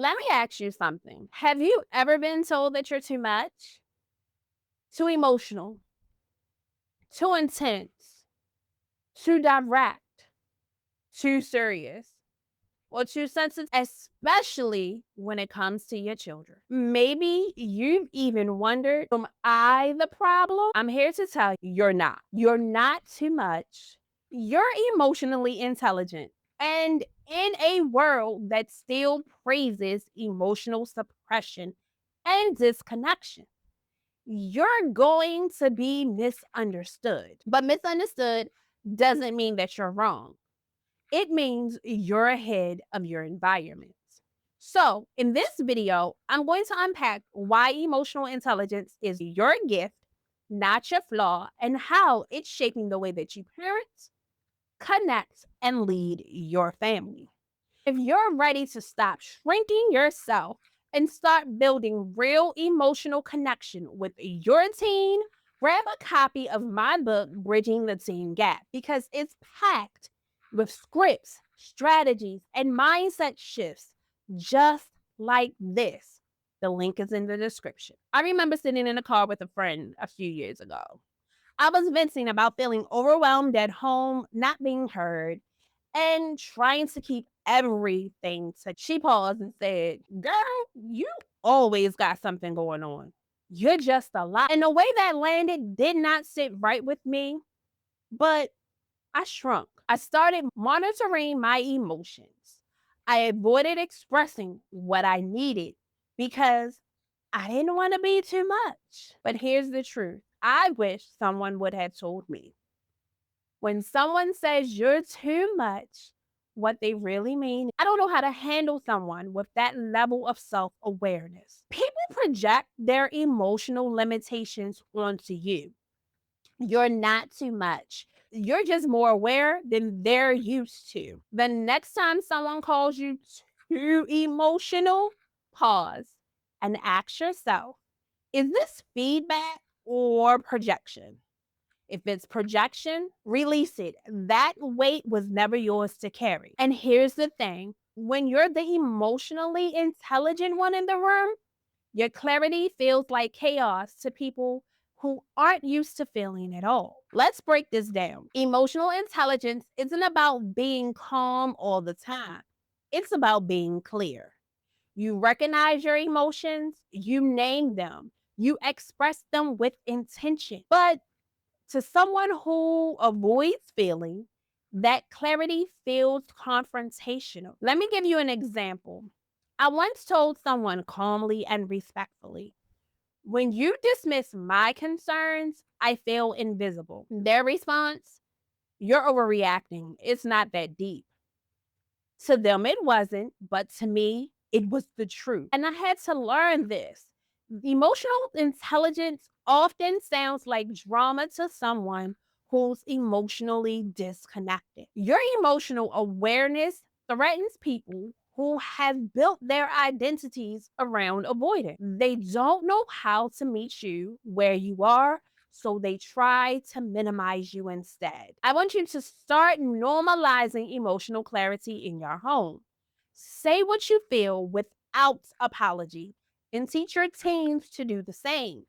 Let me ask you something. Have you ever been told that you're too much, too emotional, too intense, too direct, too serious, or too sensitive, especially when it comes to your children? Maybe you've even wondered, am I the problem? I'm here to tell you, you're not. You're not too much. You're emotionally intelligent. And in a world that still praises emotional suppression and disconnection, you're going to be misunderstood. But misunderstood doesn't mean that you're wrong. It means you're ahead of your environment. So, in this video, I'm going to unpack why emotional intelligence is your gift, not your flaw, and how it's shaping the way that you parent, connect, and lead your family. If you're ready to stop shrinking yourself and start building real emotional connection with your teen, grab a copy of my book, Bridging the Teen Gap, because it's packed with scripts, strategies, and mindset shifts just like this. The link is in the description. I remember sitting in a car with a friend a few years ago. I was venting about feeling overwhelmed at home, not being heard, and trying to keep everything to. She paused and said, "Girl, you always got something going on. You're just a lot." And the way that landed did not sit right with me, but I shrunk. I started monitoring my emotions. I avoided expressing what I needed because I didn't want to be too much. But here's the truth. I wish someone would have told me. When someone says you're too much, what they really mean, I don't know how to handle someone with that level of self awareness. People project their emotional limitations onto you. You're not too much. You're just more aware than they're used to. The next time someone calls you too emotional, pause and ask yourself, is this feedback or projection? If it's projection, release it. That weight was never yours to carry. And here's the thing, when you're the emotionally intelligent one in the room, your clarity feels like chaos to people who aren't used to feeling at all. Let's break this down. Emotional intelligence isn't about being calm all the time, it's about being clear. You recognize your emotions, you name them, you express them with intention. But to someone who avoids feeling, that clarity feels confrontational. Let me give you an example. I once told someone calmly and respectfully, when you dismiss my concerns, I feel invisible. Their response, you're overreacting. It's not that deep. To them, it wasn't, but to me, it was the truth. And I had to learn this. Emotional intelligence often sounds like drama to someone who's emotionally disconnected. Your emotional awareness threatens people who have built their identities around avoidance. They don't know how to meet you where you are, so they try to minimize you instead. I want you to start normalizing emotional clarity in your home. Say what you feel without apology and teach your teens to do the same.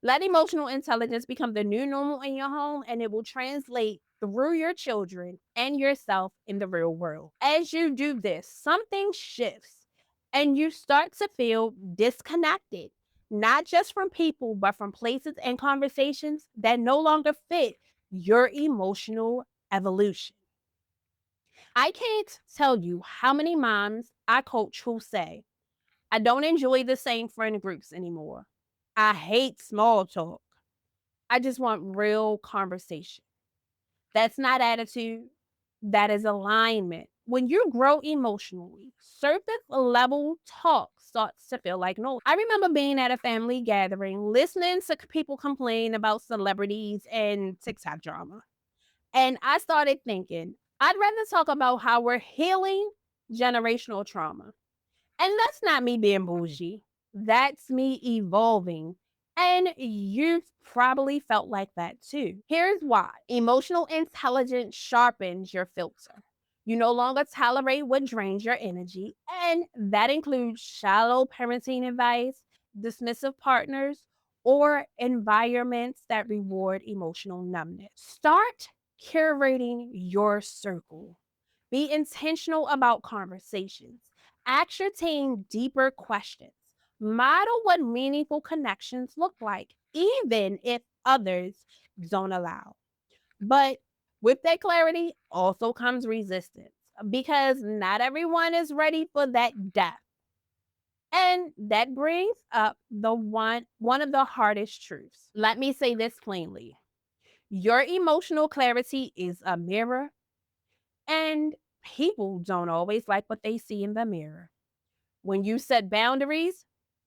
Let emotional intelligence become the new normal in your home, and it will translate through your children and yourself in the real world. As you do this, something shifts and you start to feel disconnected, not just from people, but from places and conversations that no longer fit your emotional evolution. I can't tell you how many moms I coach who say, I don't enjoy the same friend groups anymore. I hate small talk. I just want real conversation. That's not attitude. That is alignment. When you grow emotionally, surface level talk starts to feel like noise. I remember being at a family gathering, listening to people complain about celebrities and TikTok drama. And I started thinking, I'd rather talk about how we're healing generational trauma. And that's not me being bougie. That's me evolving. And you've probably felt like that too. Here's why. Emotional intelligence sharpens your filter. You no longer tolerate what drains your energy, and that includes shallow parenting advice, dismissive partners, or environments that reward emotional numbness. Start curating your circle. Be intentional about conversations. Ask your team deeper questions. Model what meaningful connections look like, even if others don't allow. But with that clarity also comes resistance because not everyone is ready for that depth. And that brings up the one of the hardest truths. Let me say this plainly. Your emotional clarity is a mirror, and people don't always like what they see in the mirror. When you set boundaries,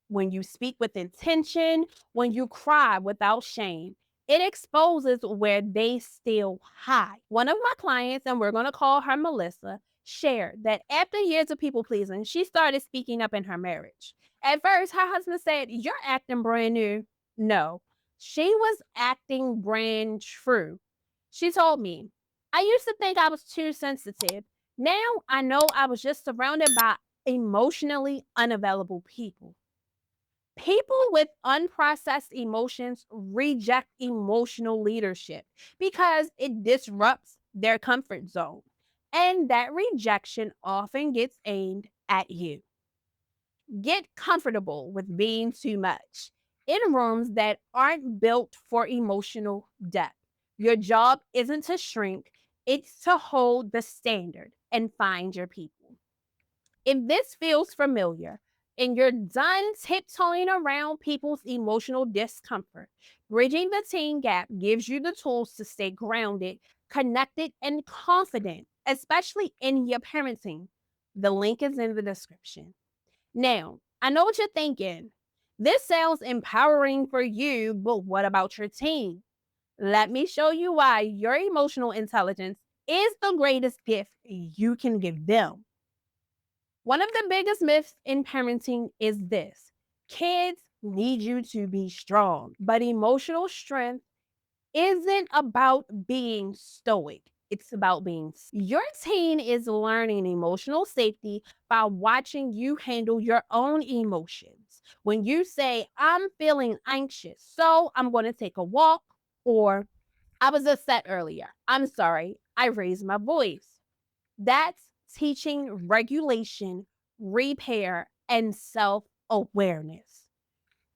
when you speak with intention, when you cry without shame, it exposes where they still hide. One of my clients, and we're going to call her Melissa, shared that after years of people pleasing, she started speaking up in her marriage. At first, her husband said, "You're acting brand new." No, she was acting brand true. She told me, "I used to think I was too sensitive. Now I know I was just surrounded by emotionally unavailable people." People with unprocessed emotions reject emotional leadership because it disrupts their comfort zone. And that rejection often gets aimed at you. Get comfortable with being too much in rooms that aren't built for emotional depth. Your job isn't to shrink, it's to hold the standard and find your people. If this feels familiar and you're done tiptoeing around people's emotional discomfort, bridging the teen gap gives you the tools to stay grounded, connected, and confident, especially in your parenting. The link is in the description. Now, I know what you're thinking. This sounds empowering for you, but what about your teen? Let me show you why your emotional intelligence is the greatest gift you can give them. One of the biggest myths in parenting is this: kids need you to be strong, but emotional strength isn't about being stoic. It's about being. Your teen is learning emotional safety by watching you handle your own emotions. When you say, "I'm feeling anxious, so I'm going to take a walk," or "I was upset earlier. I'm sorry, I raised my voice." That's teaching regulation, repair, and self awareness.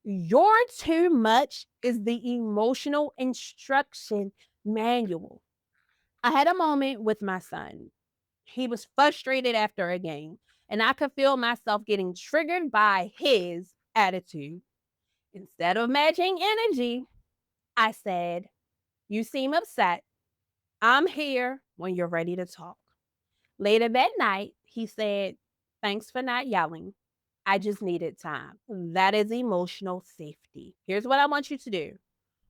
Your too much is the emotional instruction manual. I had a moment with my son. He was frustrated after a game, and I could feel myself getting triggered by his attitude. Instead of matching energy, I said, "You seem upset. I'm here when you're ready to talk." Later that night, he said, "Thanks for not yelling. I just needed time." That is emotional safety. Here's what I want you to do: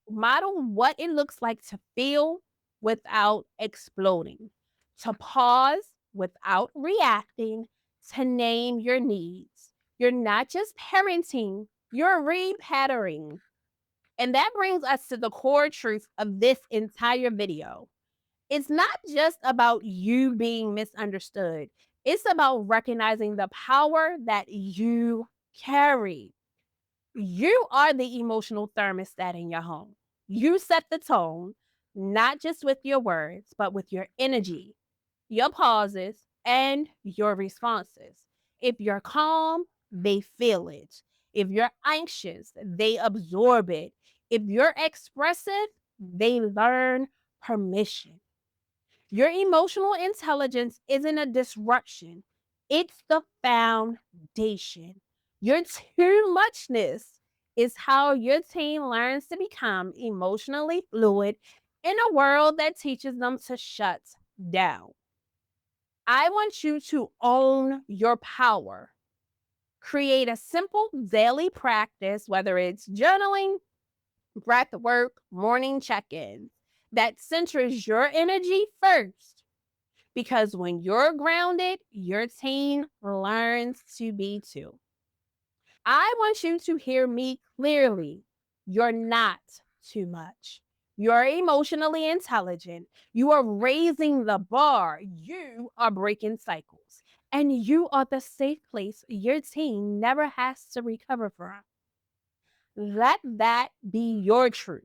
model what it looks like to feel without exploding, to pause without reacting, to name your needs. You're not just parenting, you're repattering. And that brings us to the core truth of this entire video. It's not just about you being misunderstood. It's about recognizing the power that you carry. You are the emotional thermostat in your home. You set the tone, not just with your words, but with your energy, your pauses, and your responses. If you're calm, they feel it. If you're anxious, they absorb it. If you're expressive, they learn permission. Your emotional intelligence isn't a disruption, it's the foundation. Your too muchness is how your teen learns to become emotionally fluid in a world that teaches them to shut down. I want you to own your power. Create a simple daily practice, whether it's journaling, breath work, morning check ins, that centers your energy first. Because when you're grounded, your teen learns to be too. I want you to hear me clearly. You're not too much. You're emotionally intelligent. You are raising the bar. You are breaking cycles. And you are the safe place your teen never has to recover from. Let that be your truth.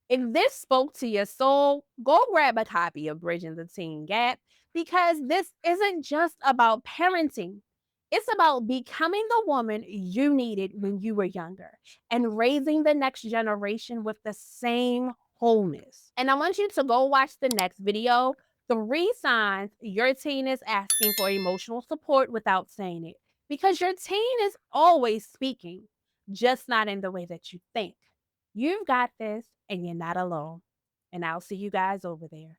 If this spoke to your soul, go grab a copy of Bridging the Teen Gap, because this isn't just about parenting. It's about becoming the woman you needed when you were younger and raising the next generation with the same wholeness. And I want you to go watch the next video, 3 signs your teen is asking for emotional support without saying it. Because your teen is always speaking, just not in the way that you think. You've got this, and you're not alone. And I'll see you guys over there.